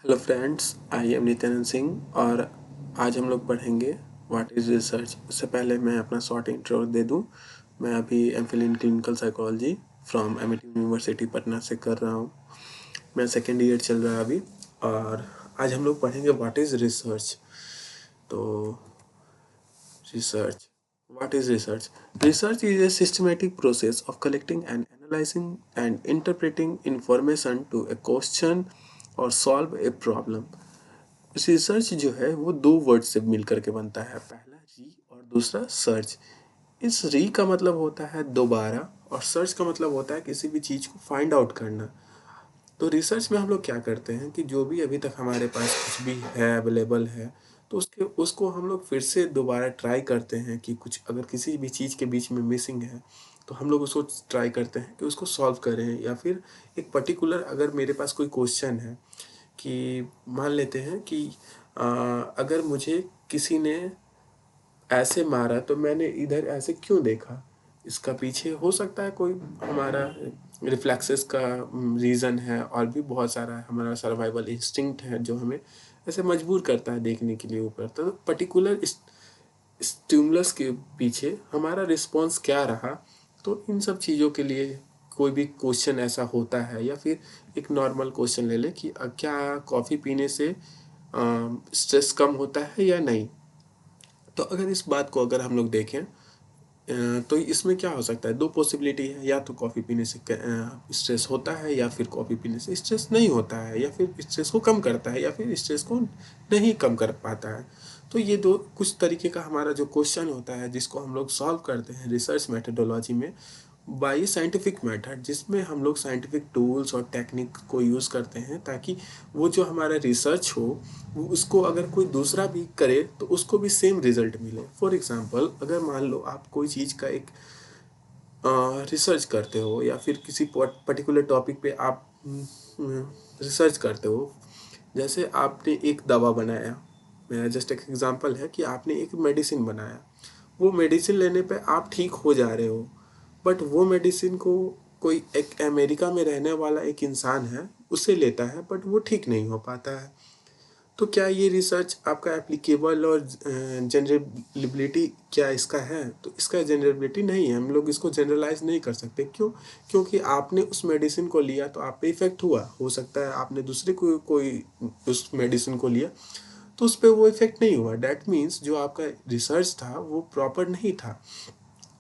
Hello friends, I am Nityanand Singh और आज हम लोग पढ़ेंगे व्हाट इज़ रिसर्च। उससे पहले मैं अपना शॉर्ट इंट्रो दे दूं। मैं अभी MPhil in clinical psychology from Amity university Patna से कर रहा हूं। मेरा सेकेंड ईयर चल रहा है अभी। और आज हम लोग पढ़ेंगे व्हाट इज़ रिसर्च। तो research, what is research? Research is a systematic process of collecting and analyzing and interpreting information to a question or solve a problem. Research जो है वो दो वर्ड से मिल करके बनता है, पहला री और दूसरा सर्च। इस री का मतलब होता है दोबारा और सर्च का मतलब होता है किसी भी चीज़ को फाइंड आउट करना। तो रिसर्च में हम लोग क्या करते हैं कि जो भी अभी तक हमारे पास कुछ भी है अवेलेबल है, तो उसको हम लोग फिर से दोबारा ट्राई करते हैं कि कुछ अगर किसी भी चीज़ के बीच में मिसिंग है तो हम लोग उसको ट्राई करते हैं कि उसको सॉल्व करें। या फिर एक पर्टिकुलर अगर मेरे पास कोई क्वेश्चन है कि मान लेते हैं कि अगर मुझे किसी ने ऐसे मारा तो मैंने इधर ऐसे क्यों देखा, इसका पीछे हो सकता है कोई हमारा रिफ्लेक्सेस का रीज़न है और भी बहुत सारा हमारा सर्वाइवल इंस्टिंक्ट है जो हमें ऐसे मजबूर करता है देखने के लिए ऊपर। तो पर्टिकुलर स्टिमुलस के पीछे हमारा रिस्पॉन्स क्या रहा। तो इन सब चीज़ों के लिए कोई भी क्वेश्चन ऐसा होता है, या फिर एक नॉर्मल क्वेश्चन ले लें कि क्या कॉफ़ी पीने से स्ट्रेस कम होता है या नहीं। तो अगर इस बात को अगर हम लोग देखें तो इसमें क्या हो सकता है, दो पॉसिबिलिटी है, या तो कॉफ़ी पीने से स्ट्रेस होता है या फिर कॉफ़ी पीने से स्ट्रेस नहीं होता है, या फिर स्ट्रेस को कम करता है या फिर स्ट्रेस को नहीं कम कर पाता है। तो ये दो कुछ तरीके का हमारा जो क्वेश्चन होता है जिसको हम लोग सॉल्व करते हैं रिसर्च मेथडोलॉजी में बाई साइंटिफिक मेथड, जिसमें हम लोग साइंटिफिक टूल्स और टेक्निक को यूज़ करते हैं ताकि वो जो हमारा रिसर्च हो वो उसको अगर कोई दूसरा भी करे तो उसको भी सेम रिजल्ट मिले। फॉर एग्जांपल, अगर मान लो आप कोई चीज़ का एक रिसर्च करते हो या फिर किसी पर्टिकुलर टॉपिक पे आप रिसर्च करते हो। जैसे आपने एक दवा बनाया, मेरा जस्ट एक एग्जांपल है कि आपने एक मेडिसिन बनाया, वो मेडिसिन लेने पे आप ठीक हो जा रहे हो, बट वो मेडिसिन को कोई एक अमेरिका में रहने वाला एक इंसान है उसे लेता है बट वो ठीक नहीं हो पाता है। तो क्या ये रिसर्च आपका एप्लीकेबल और जनरेबिलिटी क्या इसका है? तो इसका जनरेबिलिटी नहीं है, हम लोग इसको जनरलाइज नहीं कर सकते। क्यों? क्योंकि आपने उस मेडिसिन को लिया तो आप पे इफेक्ट हुआ, हो सकता है आपने दूसरे को कोई उस मेडिसिन को लिया तो उस पर वो इफेक्ट नहीं हुआ। डैट मीन्स जो आपका रिसर्च था वो प्रॉपर नहीं था।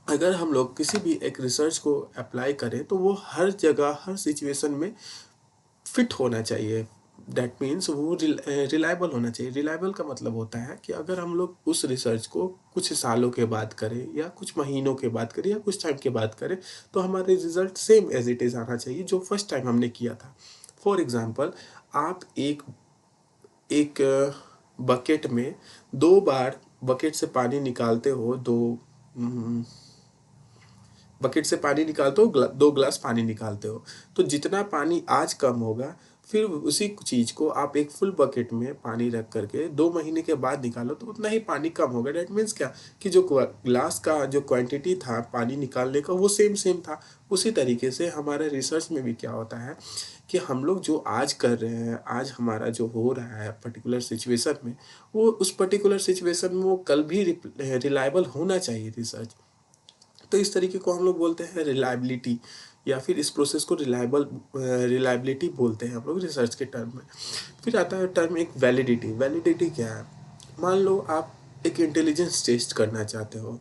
अगर हम लोग किसी भी एक रिसर्च को अप्लाई करें तो वो हर जगह हर सिचुएशन में फिट होना चाहिए। डैट मीन्स वो रिलायबल होना चाहिए। रिलायबल का मतलब होता है कि अगर हम लोग उस रिसर्च को कुछ सालों के बाद करें या कुछ महीनों के बाद करें या कुछ टाइम के बाद करें तो हमारे result same as it is आना चाहिए जो फर्स्ट टाइम हमने किया था। फॉर एग्ज़ाम्पल, आप एक एक बकेट में दो बार बकेट से पानी निकालते हो, बकेट से पानी निकालते हो, दो ग्लास पानी निकालते हो, तो जितना पानी आज कम होगा फिर उसी चीज़ को आप एक फुल बकेट में पानी रख करके 2 महीने के बाद निकालो तो उतना ही पानी कम होगा। डैट मीन्स क्या कि जो ग्लास का जो क्वांटिटी था पानी निकालने का वो सेम सेम था। उसी तरीके से हमारे रिसर्च में भी क्या होता है कि हम लोग जो आज कर रहे हैं, आज हमारा जो हो रहा है पर्टिकुलर सिचुएशन में, वो उस पर्टिकुलर सिचुएशन में वो कल भी रिलायबल होना चाहिए रिसर्च। तो इस तरीके को हम लोग बोलते हैं रिलायबिलिटी, या फिर इस प्रोसेस को रिलायबिलिटी बोलते हैं हम लोग रिसर्च के टर्म में। फिर आता है टर्म एक वैलिडिटी। वैलिडिटी क्या है? मान लो आप एक इंटेलिजेंस टेस्ट करना चाहते हो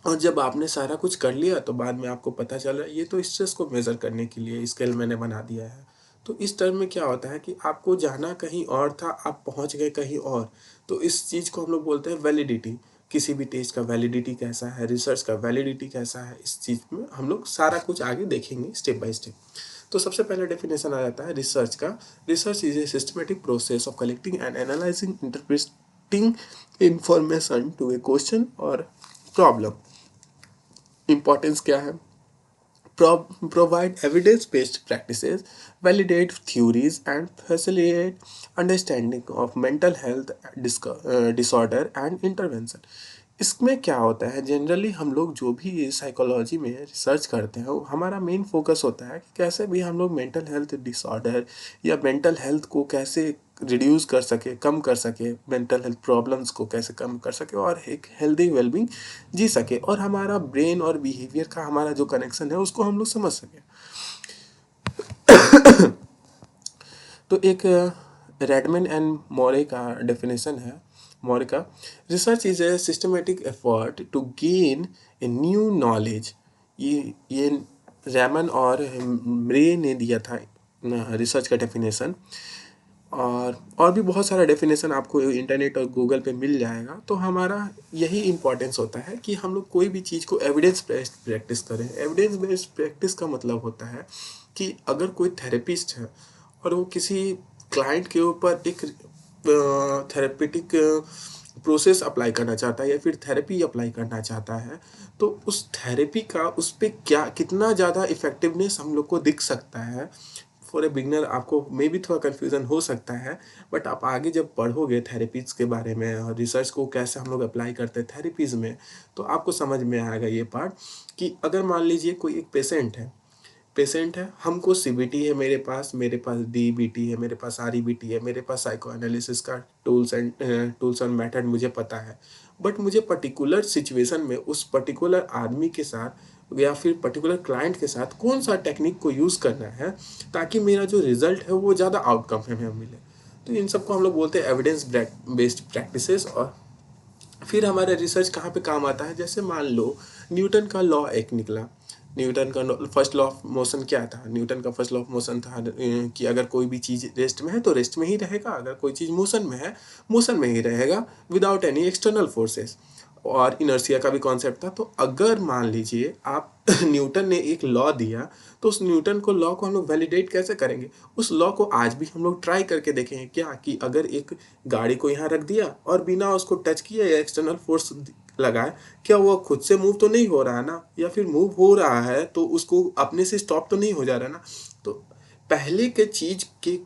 और जब आपने सारा कुछ कर लिया तो बाद में आपको पता चला ये तो स्ट्रेस को मेज़र करने के लिए स्केल मैंने बना दिया है। तो इस टर्म में क्या होता है कि आपको जाना कहीं और था, आप पहुंच गए कहीं और। तो इस चीज़ को हम लोग बोलते हैं वैलिडिटी। किसी भी टेस्ट का वैलिडिटी कैसा है, रिसर्च का वैलिडिटी कैसा है, इस चीज़ में हम लोग सारा कुछ आगे देखेंगे स्टेप बाय स्टेप। तो सबसे पहले डेफिनेशन आ जाता है रिसर्च का। Research is a systematic process of collecting and analysing interpreting information to a question और प्रॉब्लम। इम्पोर्टेंस क्या है? Provide evidence-based practices, validate theories, and facilitate understanding of mental health disorder and intervention. इसमें क्या होता है, generally हम लोग जो भी साइकोलॉजी में रिसर्च करते हैं वो हमारा मेन फोकस होता है कि कैसे भी हम लोग मेंटल हेल्थ डिसऑर्डर या मेंटल हेल्थ को कैसे रिड्यूस कर सके, कम कर सके, मेंटल हेल्थ प्रॉब्लम्स को कैसे कम कर सके और एक हेल्दी वेलबींग जी सके, और हमारा ब्रेन और बिहेवियर का हमारा जो कनेक्शन है उसको हम लोग समझ सके। तो एक रेडमैन एंड मोरे का डेफिनेशन है, मोरे का, research is a systematic effort to gain a new knowledge. ये रैमन और म्रे ने दिया था रिसर्च का डेफिनेशन। और भी बहुत सारा डेफिनेशन आपको इंटरनेट और गूगल पे मिल जाएगा। तो हमारा यही इम्पोर्टेंस होता है कि हम लोग कोई भी चीज़ को एविडेंस बेस्ड प्रैक्टिस करें। एविडेंस बेस्ड प्रैक्टिस का मतलब होता है कि अगर कोई थेरेपिस्ट है और वो किसी क्लाइंट के ऊपर एक थेरेपेटिक प्रोसेस अप्लाई करना चाहता है या फिर थेरेपी अप्लाई करना चाहता है, तो उस थेरेपी का उस पर क्या कितना ज़्यादा इफेक्टिवनेस हम लोग को दिख सकता है। फॉर ए बिगनर आपको मे भी थोड़ा कन्फ्यूज़न हो सकता है, बट आप आगे जब पढ़ोगे थेरेपीज़ के बारे में और रिसर्च को कैसे हम लोग अप्लाई करते हैं थेरेपीज़ में, तो आपको समझ में आएगा ये पार्ट कि अगर मान लीजिए कोई एक पेशेंट है, हमको सीबीटी है, मेरे पास डीबीटी है, मेरे पास आरईबीटी है, मेरे पास साइको एनालिसिस का टूल्स एंड मेथड मुझे पता है। बट मुझे पर्टिकुलर सिचुएशन में उस पर्टिकुलर आदमी के साथ या फिर पर्टिकुलर क्लाइंट के साथ कौन सा टेक्निक को यूज़ करना है ताकि मेरा जो रिजल्ट है वो ज़्यादा आउटकम हमें मिले। तो इन सबको हम लोग बोलते हैं एविडेंस बेस्ड प्रैक्टिसेस। और फिर हमारा रिसर्च कहाँ पे काम आता है, जैसे मान लो न्यूटन का लॉ एक निकला। न्यूटन का फर्स्ट लॉ ऑफ मोशन क्या था? न्यूटन का फर्स्ट लॉ ऑफ मोशन था कि अगर कोई भी चीज़ रेस्ट में है तो रेस्ट में ही रहेगा, अगर कोई चीज़ मोशन में है मोशन में ही रहेगा, विदाउट एनी एक्सटर्नल फोर्सेस। और इनर्शिया का भी कॉन्सेप्ट था। तो अगर मान लीजिए आप न्यूटन ने एक लॉ दिया, तो उस न्यूटन को लॉ को हम लोग वैलिडेट कैसे करेंगे? उस लॉ को आज भी हम लोग ट्राई करके देखेंगे क्या, कि अगर एक गाड़ी को यहाँ रख दिया और बिना उसको टच किए या एक्सटर्नल फोर्स लगाए, क्या वो खुद से मूव तो नहीं हो रहा है ना, या फिर मूव हो रहा है तो उसको अपने से स्टॉप तो नहीं हो जा रहा ना। तो पहले के चीज के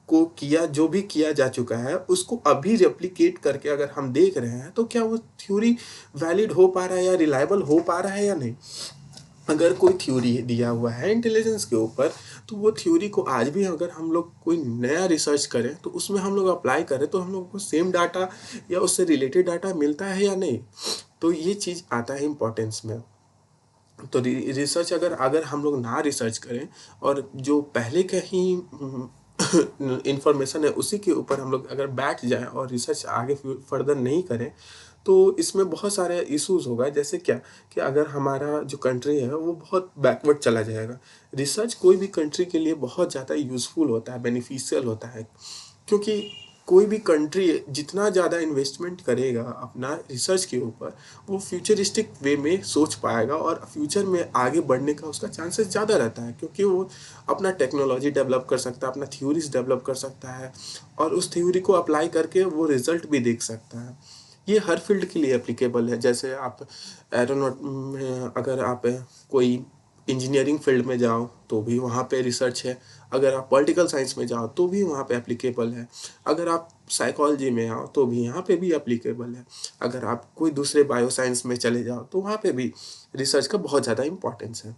को किया, जो भी किया जा चुका है उसको अभी रेप्लिकेट करके अगर हम देख रहे हैं तो क्या वो थ्योरी वैलिड हो पा रहा है या रिलायबल हो पा रहा है या नहीं। अगर कोई थ्योरी दिया हुआ है इंटेलिजेंस के ऊपर, तो वो थ्योरी को आज भी अगर हम लोग कोई नया रिसर्च करें तो उसमें हम लोग अप्लाई करें तो हम लोग को सेम डाटा या उससे रिलेटेड डाटा मिलता है या नहीं। तो ये चीज़ आता है इम्पोर्टेंस में। तो रिसर्च अगर अगर हम लोग ना रिसर्च करें और जो पहले का ही इंफॉर्मेशन है उसी के ऊपर हम लोग अगर बैठ जाएं और रिसर्च आगे फर्दर नहीं करें, तो इसमें बहुत सारे इश्यूज होगा। जैसे क्या, कि अगर हमारा जो कंट्री है वो बहुत बैकवर्ड चला जाएगा। रिसर्च कोई भी कंट्री के लिए बहुत ज़्यादा यूज़फुल होता है, बेनिफिशियल होता है, क्योंकि कोई भी कंट्री जितना ज़्यादा इन्वेस्टमेंट करेगा अपना रिसर्च के ऊपर, वो फ्यूचरिस्टिक वे में सोच पाएगा और फ्यूचर में आगे बढ़ने का उसका चांसेस ज़्यादा रहता है, क्योंकि वो अपना टेक्नोलॉजी डेवलप कर सकता है, अपना थ्योरीज डेवलप कर सकता है और उस थ्योरी को अप्लाई करके वो रिजल्ट भी देख सकता है। ये हर फील्ड के लिए एप्लीकेबल है। जैसे आप एरोनॉट में अगर आप कोई इंजीनियरिंग फील्ड में जाओ तो भी वहाँ पे रिसर्च है, अगर आप पॉलिटिकल साइंस में जाओ तो भी वहाँ पे एप्लीकेबल है, अगर आप साइकोलॉजी में आओ तो भी यहाँ पे भी एप्लीकेबल है, अगर आप कोई दूसरे बायो साइंस में चले जाओ तो वहाँ पे भी रिसर्च का बहुत ज़्यादा इंपॉर्टेंस है।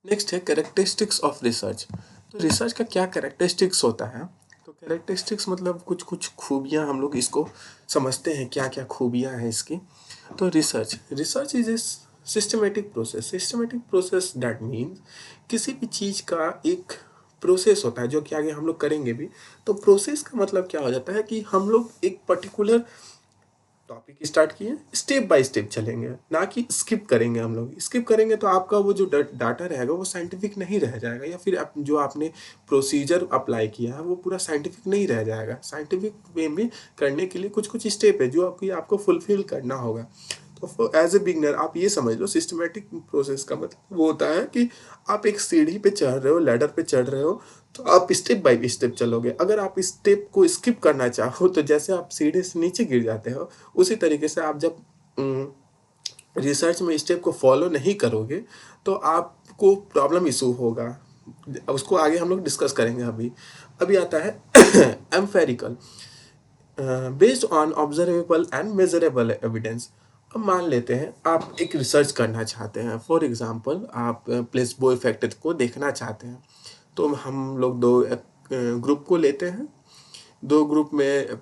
नेक्स्ट है कैरेक्टरिस्टिक्स ऑफ रिसर्च। तो रिसर्च का क्या कैरेक्टरिस्टिक्स होता है? तो कैरेक्टरिस्टिक्स मतलब कुछ कुछ खूबियाँ हम लोग इसको समझते हैं, क्या क्या खूबियाँ हैं इसकी। तो research is a systematic process that means किसी भी चीज़ का एक प्रोसेस होता है जो कि आगे हम लोग करेंगे भी। तो प्रोसेस का मतलब क्या हो जाता है कि हम लोग एक पर्टिकुलर टॉपिक स्टार्ट किए, स्टेप बाय स्टेप चलेंगे, ना कि स्किप करेंगे। हम लोग स्किप करेंगे तो आपका वो जो डाटा रहेगा वो साइंटिफिक नहीं रह जाएगा, या फिर आप जो आपने प्रोसीजर अप्लाई किया है वो पूरा साइंटिफिक नहीं रह जाएगा। साइंटिफिक वे में करने के लिए कुछ कुछ स्टेप है जो आपको फुलफिल करना होगा। तो एज ए बिगनर आप ये समझ लो, सिस्टमेटिक प्रोसेस का मतलब वो होता है कि आप एक सीढ़ी पे चढ़ रहे हो, लैडर पे चढ़ रहे हो, तो आप स्टेप बाय स्टेप चलोगे। अगर आप स्टेप को स्किप करना चाहो तो जैसे आप सीढ़ी से नीचे गिर जाते हो, उसी तरीके से आप जब रिसर्च में स्टेप को फॉलो नहीं करोगे तो आपको प्रॉब्लम इशू होगा। उसको आगे हम लोग डिस्कस करेंगे। अभी अभी आता है empirical. Based on observable and measurable evidence. अब मान लेते हैं आप एक रिसर्च करना चाहते हैं, फॉर एग्जांपल आप प्लेसबो इफेक्ट को देखना चाहते हैं। तो हम लोग दो ग्रुप को लेते हैं। दो ग्रुप में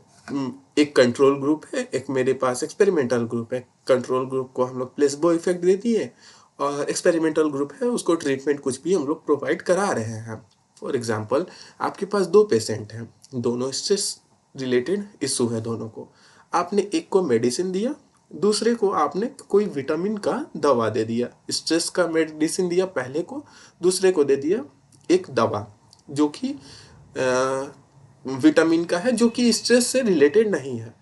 एक कंट्रोल ग्रुप है, एक मेरे पास एक्सपेरिमेंटल ग्रुप है। कंट्रोल ग्रुप को हम लोग प्लेसबो इफेक्ट दे दिए और एक्सपेरिमेंटल ग्रुप है उसको ट्रीटमेंट कुछ भी हम लोग प्रोवाइड करा रहे हैं। फॉर एग्जांपल आपके पास दो पेशेंट हैं, दोनों स्ट्रेस रिलेटेड इशू है दोनों को। आपने एक को मेडिसिन दिया, दूसरे को आपने कोई विटामिन का दवा दे दिया। स्ट्रेस का मेडिसिन दिया पहले को, दूसरे को दे दिया एक दवा जो कि विटामिन का है, जो कि स्ट्रेस से रिलेटेड नहीं है।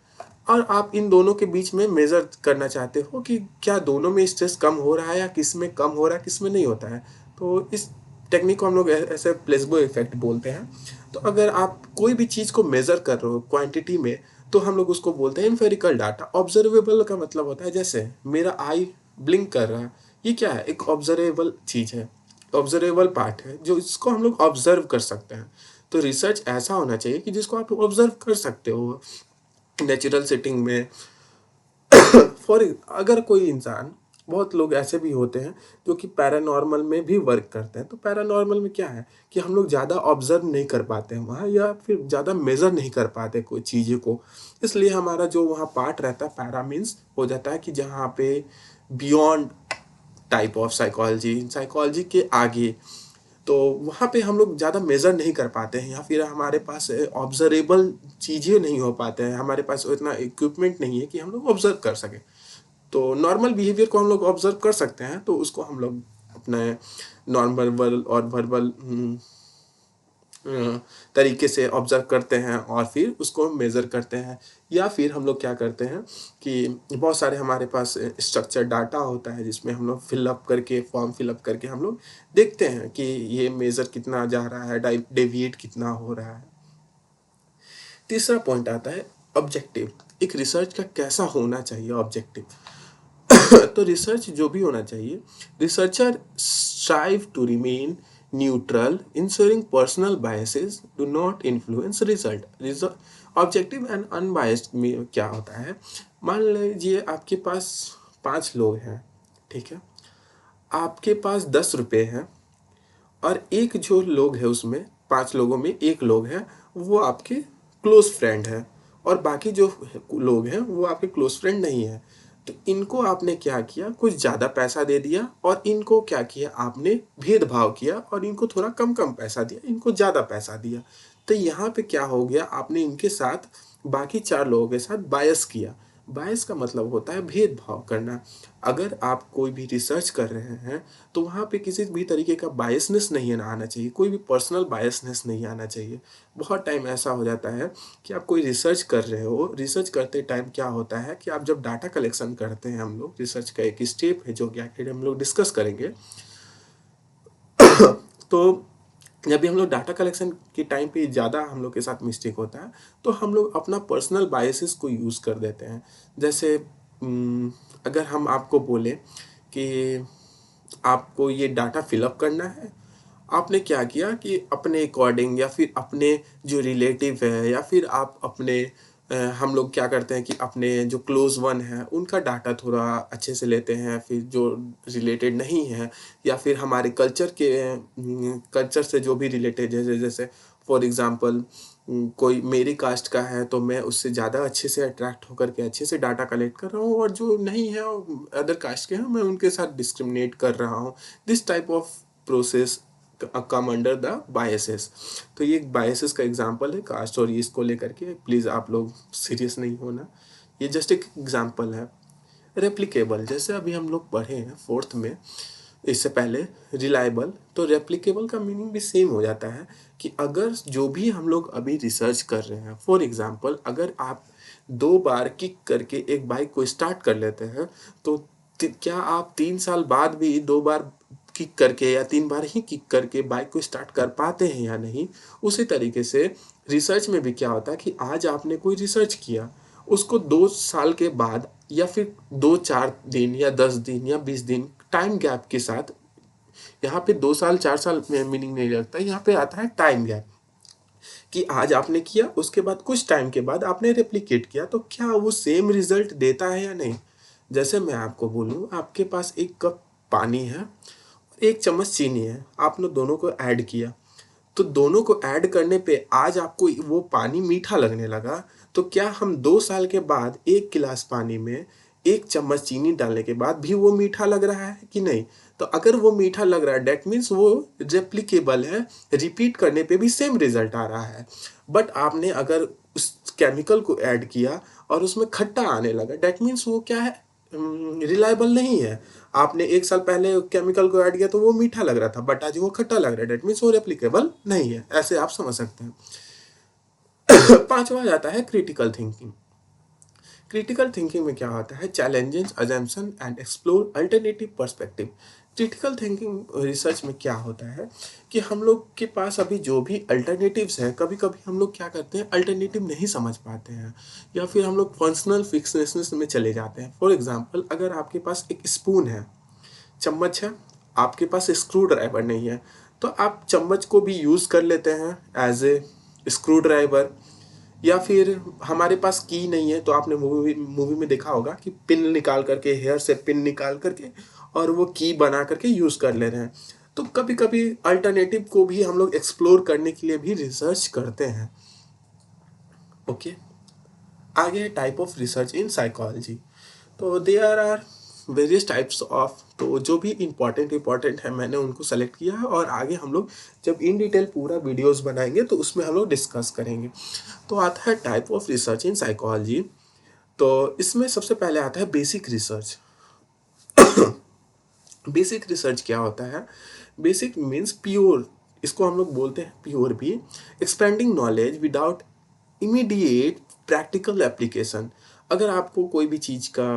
और आप इन दोनों के बीच में मेजर करना चाहते हो कि क्या दोनों में स्ट्रेस कम हो रहा है या किस में कम हो रहा है, किस में नहीं होता है। तो इस टेक्निक को हम लोग ऐसे प्लेसबो इफेक्ट बोलते हैं। तो अगर आप कोई भी चीज़ को मेजर कर रहे हो क्वांटिटी में, तो हम लोग उसको बोलते हैं एम्पेरिकल डाटा। ऑब्जर्वेबल का मतलब होता है जैसे मेरा आई ब्लिंक कर रहा है, ये क्या है, एक ऑब्जर्वेबल चीज़ है, ऑब्जर्वेबल पार्ट है जो इसको हम लोग ऑब्जर्व कर सकते हैं। तो रिसर्च ऐसा होना चाहिए कि जिसको आप ऑब्जर्व कर सकते हो नेचुरल सेटिंग में। फॉर अगर कोई इंसान, बहुत लोग ऐसे भी होते हैं जो कि पैरानॉर्मल में भी वर्क करते हैं। तो पैरानॉर्मल में क्या है कि हम लोग ज़्यादा ऑब्जर्व नहीं कर पाते हैं वहाँ, या फिर ज़्यादा मेज़र नहीं कर पाते कोई चीज़ों को। इसलिए हमारा जो वहाँ पार्ट रहता है पैरा मीन्स हो जाता है कि जहाँ पे beyond type of psychology, psychology के आगे, तो वहाँ पे हम लोग ज़्यादा मेज़र नहीं कर पाते हैं, या फिर हमारे पास ऑब्जर्वेबल चीज़ें नहीं हो पाते हैं, हमारे पास उतना इक्विपमेंट नहीं है कि हम लोग ऑब्जर्व कर सकें। तो नॉर्मल बिहेवियर को हम लोग ऑब्जर्व कर सकते हैं, तो उसको हम लोग अपने नॉन वर्बल और वर्बल तरीके से ऑब्जर्व करते हैं और फिर उसको मेज़र करते हैं। या फिर हम लोग क्या करते हैं कि बहुत सारे हमारे पास स्ट्रक्चर डाटा होता है जिसमें हम लोग फिलअप करके, फॉर्म फिलअप करके हम लोग देखते हैं कि ये मेज़र कितना जा रहा है, डेविएट कितना हो रहा है। तीसरा पॉइंट आता है ऑब्जेक्टिव। एक रिसर्च का कैसा होना चाहिए ऑब्जेक्टिव। तो रिसर्च जो भी होना चाहिए, researcher strive to remain neutral, ensuring personal biases do not influence result. Objective and unbiased में क्या होता है, मान लीजिए आपके पास 5 लोग हैं, ठीक है, आपके पास 10 रुपये हैं, और एक जो लोग है उसमें 5 लोगों में एक लोग है वो आपके क्लोज फ्रेंड है, और बाकी जो लोग हैं वो आपके क्लोज फ्रेंड नहीं है। तो इनको आपने क्या किया, कुछ ज़्यादा पैसा दे दिया, और इनको क्या किया आपने भेदभाव किया, और इनको थोड़ा कम कम पैसा दिया, इनको ज़्यादा पैसा दिया। तो यहाँ पे क्या हो गया, आपने इनके साथ बाकी 4 लोगों के साथ बायस किया। बायस का मतलब होता है भेदभाव करना। अगर आप कोई भी रिसर्च कर रहे हैं तो वहाँ पे किसी भी तरीके का बायसनेस नहीं आना चाहिए, कोई भी पर्सनल बायसनेस नहीं आना चाहिए। बहुत टाइम ऐसा हो जाता है कि आप कोई रिसर्च कर रहे हो, रिसर्च करते टाइम क्या होता है कि आप जब डाटा कलेक्शन करते हैं, हम लोग रिसर्च का एक स्टेप है जो कि आखिर हम लोग डिस्कस करेंगे। तो जब भी हम लोग डाटा कलेक्शन के टाइम पे ज़्यादा हम लोग के साथ मिस्टेक होता है, तो हम लोग अपना पर्सनल बायसेस को यूज़ कर देते हैं। जैसे अगर हम आपको बोले कि आपको ये डाटा फिलअप करना है, आपने क्या किया कि अपने अकॉर्डिंग, या फिर अपने जो रिलेटिव है, या फिर आप अपने हम लोग क्या करते हैं कि अपने जो क्लोज वन है उनका डाटा थोड़ा अच्छे से लेते हैं, फिर जो रिलेटेड नहीं है, या फिर हमारे कल्चर के कल्चर से जो भी रिलेटेड, जैसे जैसे फॉर एग्जांपल कोई मेरी कास्ट का है तो मैं उससे ज़्यादा अच्छे से अट्रैक्ट होकर के अच्छे से डाटा कलेक्ट कर रहा हूँ, और जो नहीं है अदर कास्ट के हैं मैं उनके साथ डिस्क्रिमिनेट कर रहा हूँ। This type of process come under the biases. तो ये एक बायसेस का एग्जांपल है कास्ट और इसको लेकर के, प्लीज़ आप लोग सीरियस नहीं होना, ये जस्ट एक एग्जांपल है। रेप्लिकेबल, जैसे अभी हम लोग पढ़े हैं फोर्थ में, इससे पहले रिलायबल, तो रेप्लिकेबल का मीनिंग भी सेम हो जाता है कि अगर जो भी हम लोग अभी रिसर्च कर रहे हैं, फॉर एग्जांपल अगर आप 2 बार किक करके एक बाइक को स्टार्ट कर लेते हैं, तो क्या आप 3 साल बाद भी 2 बार किक करके या 3 बार ही किक करके बाइक को स्टार्ट कर पाते हैं या नहीं। उसी तरीके से रिसर्च में भी क्या होता है कि आज आपने कोई रिसर्च किया, उसको 2 साल के बाद, या फिर 2-4 दिन या 10 दिन या 20 दिन टाइम गैप के साथ, यहाँ पे 2 साल 4 साल में मीनिंग नहीं रखता, यहाँ पे आता है टाइम गैप। कि आज आपने किया, उसके बाद कुछ टाइम के बाद आपने रेप्लिकेट किया, तो क्या वो सेम रिजल्ट देता है या नहीं। जैसे मैं आपको बोलूँ, आपके पास एक कप पानी है, एक चम्मच चीनी है, आपने दोनों को ऐड किया, तो दोनों को ऐड करने पे आज आपको वो पानी मीठा लगने लगा, तो क्या हम 2 साल के बाद एक गिलास पानी में एक चम्मच चीनी डालने के बाद भी वो मीठा लग रहा है कि नहीं। तो अगर वो मीठा लग रहा है, डेट मीन्स वो रेप्लिकेबल है, रिपीट करने पे भी सेम रिजल्ट आ रहा है। बट आपने अगर उस केमिकल को ऐड किया और उसमें खट्टा आने लगा, डेट मीन्स वो क्या है, रिलायबल नहीं है। आपने 1 साल पहले केमिकल को ऐड किया तो वो मीठा लग रहा था, बट आज वो खट्टा लग रहा है, डेट मीन्स वो रेप्लिकेबल नहीं है। ऐसे आप समझ सकते हैं। पांचवा आता है क्रिटिकल थिंकिंग। क्रिटिकल थिंकिंग में क्या होता है, challenges assumption and explore alternative perspective. Critical thinking research में क्या होता है कि हम लोग के पास अभी जो भी अल्टरनेटिव्स हैं, कभी कभी हम लोग क्या करते हैं, अल्टरनेटिव नहीं समझ पाते हैं, या फिर हम लोग फंक्शनल फिक्सनेस में चले जाते हैं। फॉर एग्जांपल, अगर आपके पास एक स्पून है, चम्मच है, आपके पास स्क्रू ड्राइवर नहीं है, तो आप चम्मच को भी यूज़ कर लेते हैं एज ए स्क्रू ड्राइवर। या फिर हमारे पास की नहीं है, तो आपने मूवी मूवी में देखा होगा कि पिन निकाल करके, हेयर से पिन निकाल करके और वो की बना करके यूज़ कर ले रहे हैं। तो कभी कभी अल्टरनेटिव को भी हम लोग एक्सप्लोर करने के लिए भी रिसर्च करते हैं। ओके, आगे type of research in psychology. तो there are various types of, तो जो भी इम्पॉर्टेंट है मैंने उनको सेलेक्ट किया है, और आगे हम लोग जब इन डिटेल पूरा वीडियोस बनाएंगे तो उसमें हम लोग डिस्कस करेंगे। तो आता है type of research in psychology. तो इसमें सबसे पहले आता है बेसिक रिसर्च। बेसिक रिसर्च क्या होता है, बेसिक मीन्स प्योर, इसको हम लोग बोलते हैं प्योर भी, expanding knowledge without immediate practical application. अगर आपको कोई भी चीज़ का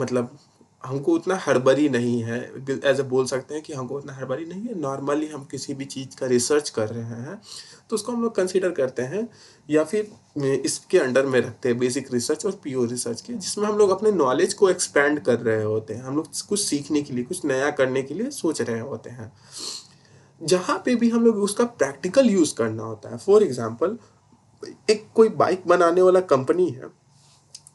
मतलब, हमको उतना हड़बड़ी नहीं है, एज ए बोल सकते हैं कि हमको उतना हड़बड़ी नहीं है, नॉर्मली हम किसी भी चीज़ का रिसर्च कर रहे हैं तो उसको हम लोग कंसिडर करते हैं, या फिर इसके अंडर में रखते हैं बेसिक रिसर्च और प्योर रिसर्च के, जिसमें हम लोग अपने नॉलेज को एक्सपैंड कर रहे होते हैं, हम लोग कुछ सीखने के लिए, कुछ नया करने के लिए सोच रहे होते हैं, जहाँ पे भी हम लोग उसका प्रैक्टिकल यूज़ करना होता है। फॉर एग्जाम्पल, एक कोई बाइक बनाने वाला कंपनी है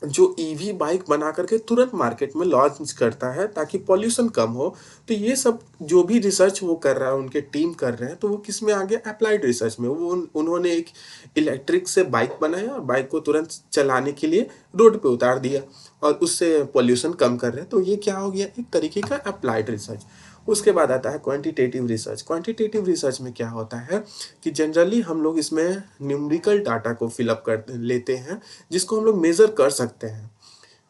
जो ईवी बाइक बना करके तुरंत मार्केट में लॉन्च करता है ताकि पॉल्यूशन कम हो। तो ये सब जो भी रिसर्च वो कर रहा है, उनके टीम कर रहे हैं, तो वो किस में आ गया, अप्लाइड रिसर्च में। वो उन्होंने एक इलेक्ट्रिक से बाइक बनाया और बाइक को तुरंत चलाने के लिए रोड पे उतार दिया और उससे पॉल्यूशन कम कर रहे हैं। तो ये क्या हो गया, एक तरीके का अप्लाइड रिसर्च। उसके बाद आता है क्वांटिटेटिव रिसर्च। क्वांटिटेटिव रिसर्च में क्या होता है कि जनरली हम लोग इसमें न्यूमेरिकल डाटा को फिलअप कर लेते हैं, जिसको हम लोग मेज़र कर सकते हैं।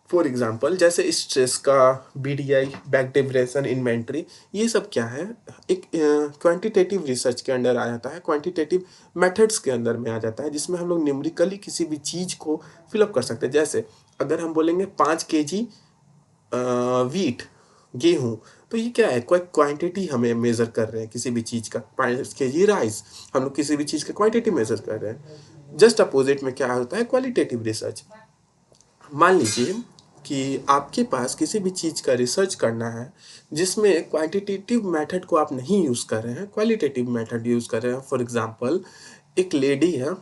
फॉर एग्जांपल, जैसे स्ट्रेस का बीडीआई, बैक डिप्रेशन, इन्वेंट्री, ये सब क्या है, एक क्वांटिटेटिव रिसर्च के अंडर आ जाता है, क्वांटिटेटिव मेथड्स के अंदर में आ जाता है, जिसमें हम लोग न्यूमेरिकली किसी भी चीज़ को फिलअप कर सकते हैं। जैसे अगर हम बोलेंगे 5 kg वीट, गेहूँ, तो ये क्या है, कोई क्वांटिटी हमें मेज़र कर रहे हैं किसी भी चीज़ का। 5 kg राइस, हम लोग किसी भी चीज़ का क्वांटिटी मेज़र कर रहे हैं। जस्ट अपोजिट में क्या होता है, क्वालिटेटिव रिसर्च। मान लीजिए कि आपके पास किसी भी चीज़ का रिसर्च करना है जिसमें क्वांटिटेटिव मेथड को आप नहीं यूज़ कर रहे हैं, क्वालिटेटिव मेथड यूज़ कर रहे हैं। फॉर एग्जांपल, एक लेडी है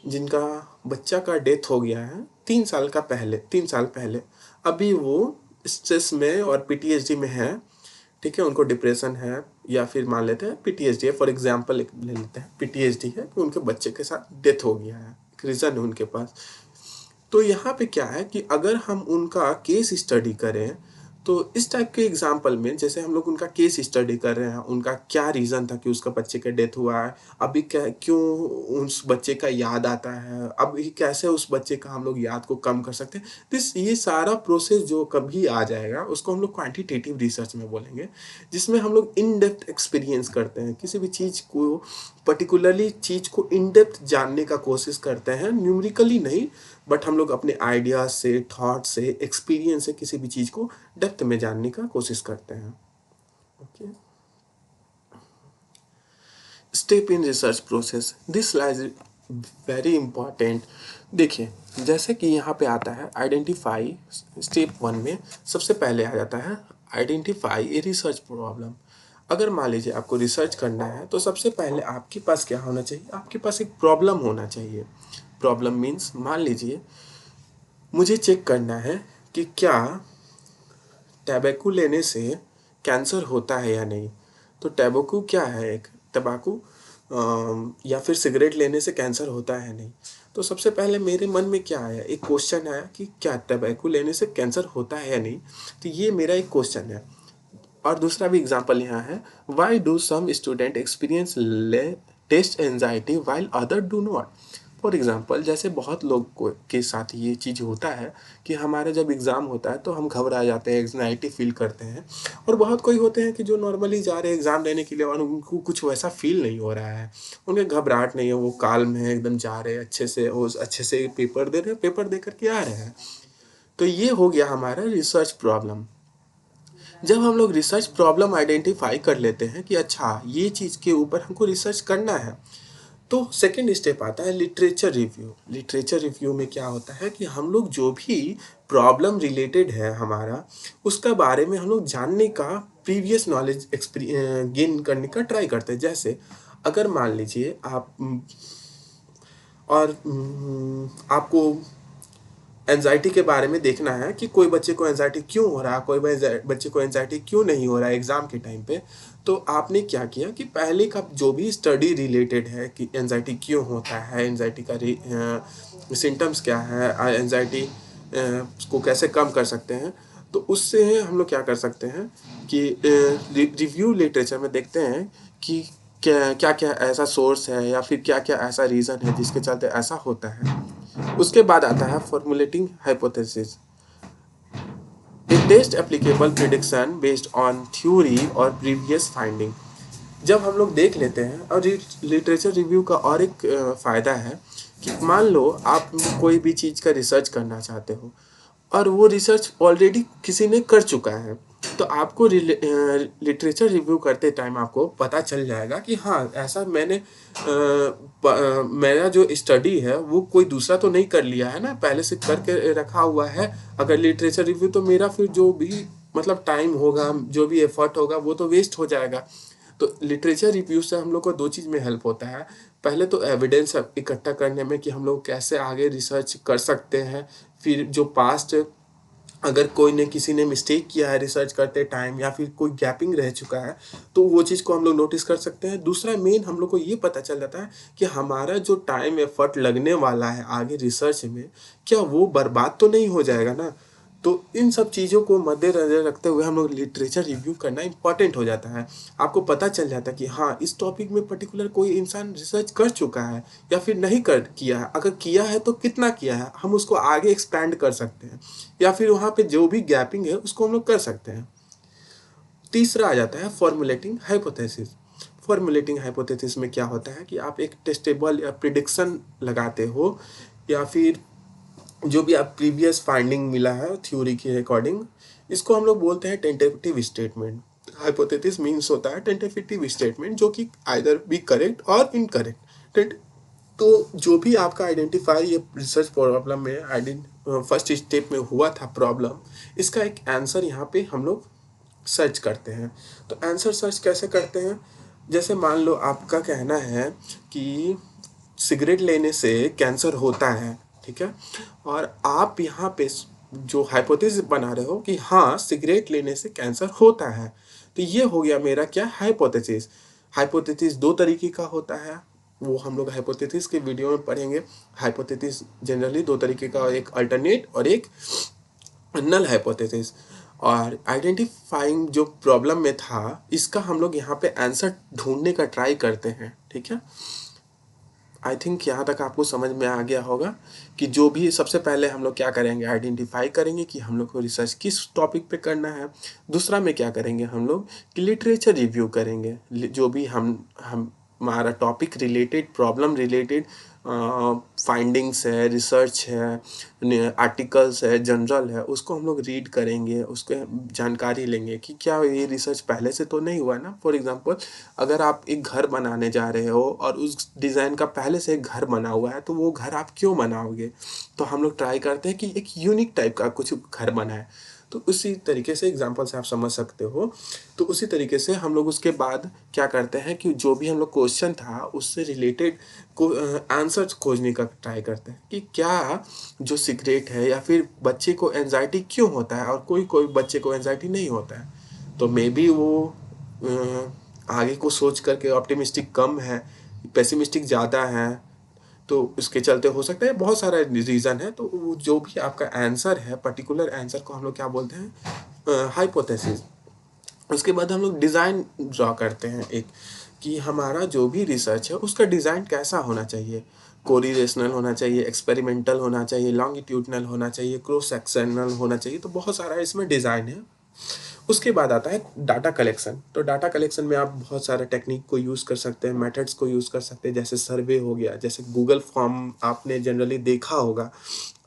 जिनका बच्चा का डेथ हो गया है 3 साल का पहले, 3 साल पहले। अभी वो स्ट्रेस में और पीटीएसडी में है, ठीक है, उनको डिप्रेशन है, या फिर मान लेते हैं पीटीएसडी है। फॉर एग्जांपल एक ले लेते हैं, पीटीएसडी है कि उनके बच्चे के साथ डेथ हो गया है, एक रीज़न है उनके पास। तो यहाँ पे क्या है कि अगर हम उनका केस स्टडी करें, तो इस टाइप के एग्जाम्पल में, जैसे हम लोग उनका केस स्टडी कर रहे हैं, उनका क्या रीज़न था कि उसका बच्चे का डेथ हुआ है, अभी क्या, क्यों उस बच्चे का याद आता है, अभी कैसे उस बच्चे का हम लोग याद को कम कर सकते हैं। दिस ये सारा प्रोसेस जो कभी आ जाएगा उसको हम लोग क्वांटिटेटिव रिसर्च में बोलेंगे, जिसमें हम लोग इन डेप्थ एक्सपीरियंस करते हैं, किसी भी चीज़ को, पर्टिकुलरली चीज़ को इन डेप्थ जानने का कोशिश करते हैं, न्यूमेरिकली नहीं, बट हम लोग अपने आइडियाज से, थॉट से, एक्सपीरियंस से किसी भी चीज़ को डेप्थ में जानने का कोशिश करते हैं। Okay, step in research process, this lies very important. देखिए, जैसे कि यहाँ पे आता है आइडेंटिफाई, स्टेप 1 में सबसे पहले आ जाता है आइडेंटिफाई ए रिसर्च प्रॉब्लम। अगर मान लीजिए आपको रिसर्च करना है तो सबसे पहले आपके पास क्या होना चाहिए, आपके पास एक प्रॉब्लम होना चाहिए। प्रॉब्लम मीन्स मान लीजिए मुझे चेक करना है कि क्या टैबाकू लेने से कैंसर होता है या नहीं। तो टैबाकू क्या है, एक तंबाकू या फिर सिगरेट लेने से कैंसर होता है नहीं। तो सबसे पहले मेरे मन में क्या आया, एक क्वेश्चन आया कि क्या टैबाकू लेने से कैंसर होता है या नहीं। तो ये मेरा एक क्वेश्चन है। और दूसरा भी एग्जांपल यहाँ है, why do some student experience test anxiety while other do not. For example जैसे बहुत लोग को के साथ ये चीज़ होता है कि हमारे जब एग्ज़ाम होता है तो हम घबरा जाते हैं, एंग्जाइटी फील करते हैं। और बहुत कोई होते हैं कि जो नॉर्मली जा रहे हैं एग्ज़ाम देने के लिए और उनको कुछ वैसा फील नहीं हो रहा है, उन्हें घबराहट नहीं है, वो काल्म है, एकदम जा रहे हैं अच्छे से, वो अच्छे से पेपर दे रहे हैं, पेपर दे करके आ रहे हैं। तो ये हो गया हमारा रिसर्च प्रॉब्लम। जब हम लोग रिसर्च प्रॉब्लम आइडेंटिफाई कर लेते हैं कि अच्छा ये चीज़ के ऊपर हमको रिसर्च करना है, तो सेकंड स्टेप आता है लिटरेचर रिव्यू। लिटरेचर रिव्यू में क्या होता है कि हम लोग जो भी प्रॉब्लम रिलेटेड है हमारा, उसका बारे में हम लोग जानने का, प्रीवियस नॉलेज गेन करने का ट्राई करते हैं। जैसे अगर मान लीजिए आप आपको एंजाइटी के बारे में देखना है कि कोई बच्चे को एंजाइटी क्यों हो रहा है, कोई बच्चे को एंजाइटी क्यों नहीं हो रहा है एग्ज़ाम के टाइम पे। तो आपने क्या किया कि पहले का जो भी स्टडी रिलेटेड है कि एंजाइटी क्यों होता है, एंजाइटी का सिम्टम्स क्या है, एंजाइटी को कैसे कम कर सकते हैं। तो उससे हम लोग क्या कर सकते हैं कि रिव्यू लिटरेचर में देखते हैं कि क्या क्या क्या ऐसा सोर्स है या फिर क्या क्या ऐसा रीज़न है जिसके चलते ऐसा होता है। उसके बाद आता है formulating hypothesis, a test applicable prediction based on theory और प्रीवियस फाइंडिंग। जब हम लोग देख लेते हैं, और लिटरेचर रिव्यू का और एक फ़ायदा है कि मान लो आप कोई भी चीज़ का रिसर्च करना चाहते हो और वो रिसर्च ऑलरेडी किसी ने कर चुका है, तो आपको लिटरेचर रिव्यू करते टाइम आपको पता चल जाएगा कि हाँ ऐसा मेरा जो स्टडी है वो कोई दूसरा तो नहीं कर लिया है ना, पहले से करके रखा हुआ है। अगर लिटरेचर रिव्यू तो मेरा फिर जो भी मतलब टाइम होगा, जो भी एफर्ट होगा वो तो वेस्ट हो जाएगा। तो लिटरेचर रिव्यू से हम लोग को दो चीज़ में हेल्प होता है। पहले तो एविडेंस इकट्ठा करने में कि हम लोग कैसे आगे रिसर्च कर सकते हैं। फिर जो पास्ट अगर कोई ने किसी ने मिस्टेक किया है रिसर्च करते टाइम या फिर कोई गैपिंग रह चुका है, तो वो चीज़ को हम लोग नोटिस कर सकते हैं। दूसरा मेन हम लोग को ये पता चल जाता है कि हमारा जो टाइम एफर्ट लगने वाला है आगे रिसर्च में, क्या वो बर्बाद तो नहीं हो जाएगा ना। तो इन सब चीज़ों को मद्देनजर रखते हुए हम लोग लिटरेचर रिव्यू करना इम्पॉर्टेंट हो जाता है। आपको पता चल जाता है कि हाँ इस टॉपिक में पर्टिकुलर कोई इंसान रिसर्च कर चुका है या फिर नहीं कर किया है, अगर किया है तो कितना किया है, हम उसको आगे एक्सपैंड कर सकते हैं या फिर वहाँ पे जो भी गैपिंग है उसको हम लोग कर सकते हैं। तीसरा आ जाता है फॉर्मुलेटिंग हाइपोथेसिस। फॉर्मुलेटिंग हाइपोथेसिस में क्या होता है कि आप एक टेस्टेबल या प्रिडिक्शन लगाते हो या फिर जो भी आप प्रीवियस फाइंडिंग मिला है थ्योरी के अकॉर्डिंग, इसको हम लोग बोलते हैं टेंटेटिव स्टेटमेंट। हाइपोथेसिस मीन्स होता है टेंटेटिव स्टेटमेंट जो कि आइदर बी करेक्ट और इनकरेक्ट। तो जो भी आपका आइडेंटिफाई ये रिसर्च प्रॉब्लम में फर्स्ट स्टेप में हुआ था प्रॉब्लम, इसका एक आंसर यहाँ पे हम लोग सर्च करते हैं। तो आंसर सर्च कैसे करते हैं, जैसे मान लो आपका कहना है कि सिगरेट लेने से कैंसर होता है, ठीक है, और आप यहाँ पे जो हाइपोथेसिस बना रहे हो कि हाँ सिगरेट लेने से कैंसर होता है। तो ये हो गया मेरा क्या, हाइपोथेसिस। हाइपोथेसिस दो तरीके का होता है, वो हम लोग हाइपोथेसिस के वीडियो में पढ़ेंगे। हाइपोथेसिस जनरली दो तरीके का, एक अल्टरनेट और एक नल हाइपोथेसिस। और आइडेंटिफाइंग जो प्रॉब्लम में था इसका हम लोग यहाँ पे आंसर ढूंढने का ट्राई करते हैं, ठीक है। आई थिंक यहाँ तक आपको समझ में आ गया होगा कि जो भी सबसे पहले हम लोग क्या करेंगे, आइडेंटिफाई करेंगे कि हम लोग को रिसर्च किस टॉपिक पे करना है। दूसरा में क्या करेंगे हम लोग कि लिटरेचर रिव्यू करेंगे, जो भी हम हमारा topic related, problem related findings है, रिसर्च है, आर्टिकल्स है, जनरल है, उसको हम लोग रीड करेंगे, उसके जानकारी लेंगे कि क्या ये रिसर्च पहले से तो नहीं हुआ ना। फॉर एग्जांपल अगर आप एक घर बनाने जा रहे हो और उस डिज़ाइन का पहले से एक घर बना हुआ है, तो वो घर आप क्यों बनाओगे। तो हम लोग ट्राई करते हैं कि एक यूनिक टाइप का कुछ घर बनाए। तो उसी तरीके से एग्जांपल से आप समझ सकते हो। तो उसी तरीके से हम लोग उसके बाद क्या करते हैं कि जो भी हम लोग क्वेश्चन था उससे रिलेटेड आंसर खोजने का ट्राई करते हैं कि क्या जो सीक्रेट है, या फिर बच्चे को एंजाइटी क्यों होता है, और कोई कोई बच्चे को एंजाइटी नहीं होता है। तो मे बी वो आगे को सोच करके ऑप्टिमिस्टिक कम है, पेसिमिस्टिक ज़्यादा है, तो इसके चलते हो सकता है बहुत सारा रीज़न है। तो जो भी आपका आंसर है, पर्टिकुलर आंसर को हम लोग क्या बोलते हैं, हाइपोथेसिस। उसके बाद हम लोग डिज़ाइन ड्रॉ करते हैं एक, कि हमारा जो भी रिसर्च है उसका डिज़ाइन कैसा होना चाहिए। कोरिलेशनल होना चाहिए, एक्सपेरिमेंटल होना चाहिए, लॉन्गिट्यूडनल होना चाहिए, क्रॉस सेक्शनल होना चाहिए। तो बहुत सारा इसमें डिज़ाइन है। उसके बाद आता है डाटा कलेक्शन। तो डाटा कलेक्शन में आप बहुत सारे टेक्निक को यूज़ कर सकते हैं, मेथड्स को यूज़ कर सकते हैं, जैसे सर्वे हो गया, जैसे गूगल फॉर्म आपने जनरली देखा होगा।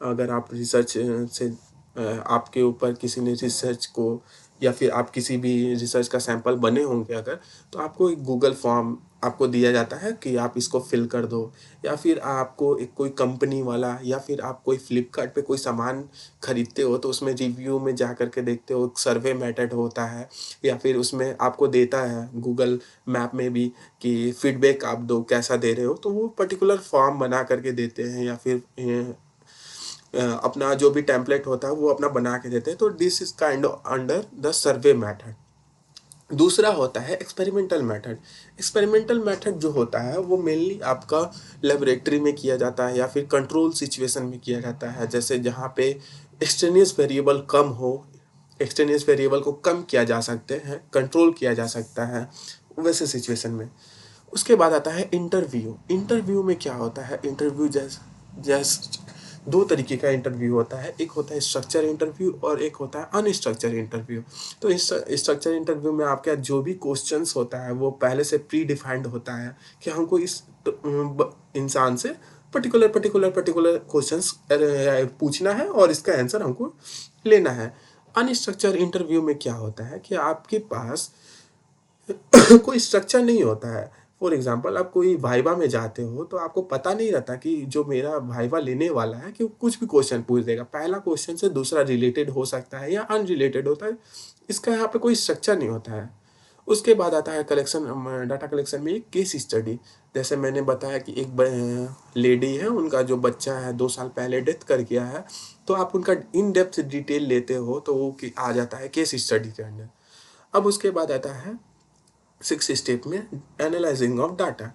अगर आप रिसर्च से आपके ऊपर किसी ने रिसर्च को, या फिर आप किसी भी रिसर्च का सैंपल बने होंगे अगर, तो आपको एक गूगल फॉर्म आपको दिया जाता है कि आप इसको फिल कर दो। या फिर आपको एक कोई कंपनी वाला, या फिर आप कोई फ्लिपकार्ट पे कोई सामान खरीदते हो तो उसमें रिव्यू में जा कर के देखते हो, एक सर्वे मेथड होता है। या फिर उसमें आपको देता है गूगल मैप में भी कि फीडबैक आप दो, कैसा दे रहे हो। तो वो पर्टिकुलर फॉर्म बना करके देते हैं, या फिर अपना जो भी टेम्पलेट होता है वो अपना बना के देते हैं। तो this is kind under the survey method. दूसरा होता है एक्सपेरिमेंटल मेथड। एक्सपेरिमेंटल मेथड जो होता है वो मेनली आपका लेबोरेटरी में किया जाता है, या फिर कंट्रोल सिचुएशन में किया जाता है, जैसे जहाँ पे एक्सटेनियस वेरिएबल कम हो, एक्सटेनियस वेरिएबल को कम किया जा सकते हैं, कंट्रोल किया जा सकता है वैसे सिचुएशन में। उसके बाद आता है इंटरव्यू। इंटरव्यू में क्या होता है, इंटरव्यू जैस दो तरीके का इंटरव्यू होता है। एक होता है स्ट्रक्चर इंटरव्यू, और एक होता है अनस्ट्रक्चर इंटरव्यू। तो इस स्ट्रक्चर इंटरव्यू में आपका जो भी क्वेश्चंस होता है वो पहले से प्री डिफाइंड होता है कि हमको इस इंसान से पर्टिकुलर क्वेश्चंस पूछना है और इसका आंसर हमको लेना है। अनस्ट्रक्चर इंटरव्यू में क्या होता है कि आपके पास कोई स्ट्रक्चर नहीं होता है। फॉर एग्जाम्पल आप कोई वाइवा में जाते हो तो आपको पता नहीं रहता कि जो मेरा वाइवा लेने वाला है कि वो कुछ भी क्वेश्चन पूछ देगा, पहला क्वेश्चन से दूसरा रिलेटेड हो सकता है या अनरिलेटेड होता है। इसका यहाँ पे कोई स्ट्रक्चर नहीं होता है। उसके बाद आता है कलेक्शन, डाटा कलेक्शन में एक केस स्टडी। जैसे मैंने बताया कि एक लेडी है, उनका जो बच्चा है 2 साल पहले डेथ कर गया है। तो आप उनका इन डेप्थ डिटेल लेते हो तो वो आ जाता है केस स्टडी के अंदर। अब उसके बाद आता है 6 स्टेप में एनालाइजिंग ऑफ डाटा।